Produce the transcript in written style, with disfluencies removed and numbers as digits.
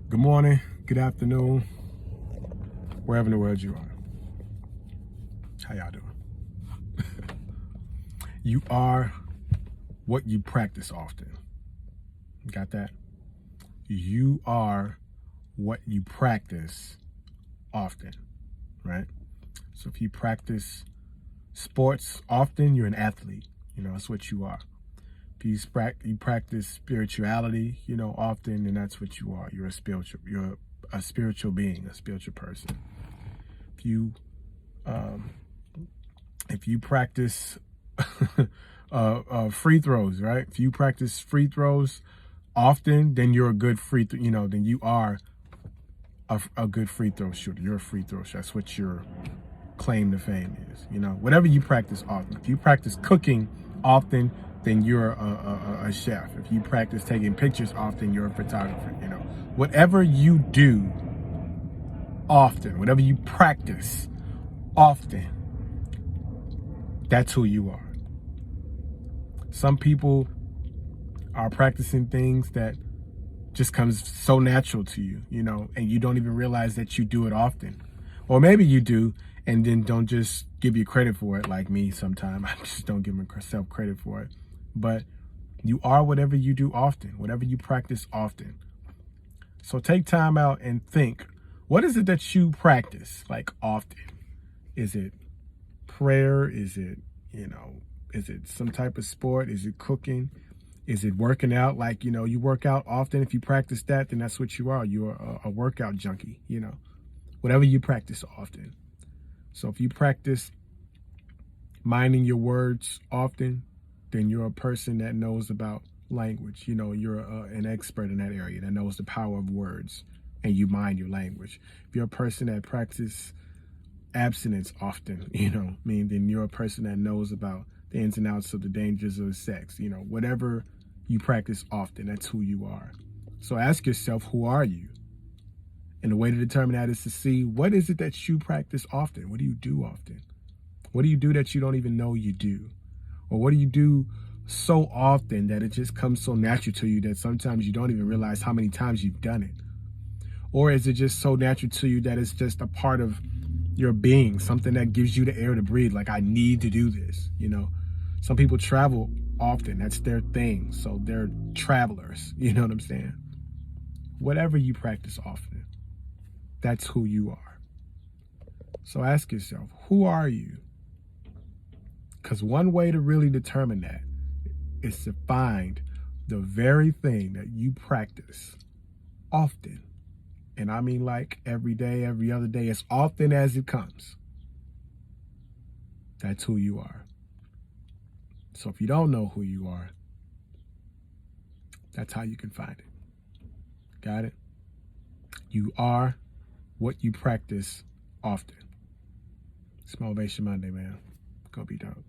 Good morning, good afternoon, wherever in the world you are. How y'all doing? You are what you practice often. Got that? You are what you practice often, right? So if you practice sports often, you're an athlete. That's what you are. If you practice spirituality, often, then that's what you are. You're a spiritual being, a spiritual person. If you practice free throws, right? If you practice free throws often, then you're a good then you are a good free throw shooter. You're a free throw shooter. That's what your claim to fame is. Whatever you practice often. If you practice cooking often, then you're a chef. If you practice taking pictures often, you're a photographer. Whatever you do often, whatever you practice often, that's who you are. Some people are practicing things that just comes so natural to you, and you don't even realize that you do it often. Or maybe you do, and then don't just give you credit for it, like me sometimes. I just don't give myself credit for it. But you are whatever you do often, whatever you practice often. So take time out and think, what is it that you practice, like, often? Is it prayer? Is it some type of sport? Is it cooking? Is it working out? Like, you work out often. If you practice that, then that's what you are. You're a workout junkie, whatever you practice often. So if you practice minding your words often, then you're a person that knows about language. You're an expert in that area that knows the power of words, and you mind your language. If you're a person that practices abstinence often, then you're a person that knows about the ins and outs of the dangers of sex. Whatever you practice often, that's who you are. So ask yourself, who are you? And the way to determine that is to see, what is it that you practice often? What do you do often? What do you do that you don't even know you do? Or what do you do so often that it just comes so natural to you that sometimes you don't even realize how many times you've done it? Or is it just so natural to you that it's just a part of your being, something that gives you the air to breathe? Like, I need to do this. Some people travel often. That's their thing. So they're travelers. You know what I'm saying? Whatever you practice often, that's who you are. So ask yourself, who are you? Because one way to really determine that is to find the very thing that you practice often. And I mean, like, every day, every other day, as often as it comes. That's who you are. So if you don't know who you are, that's how you can find it. Got it? You are what you practice often. It's Motivation Monday, man. Go be dope.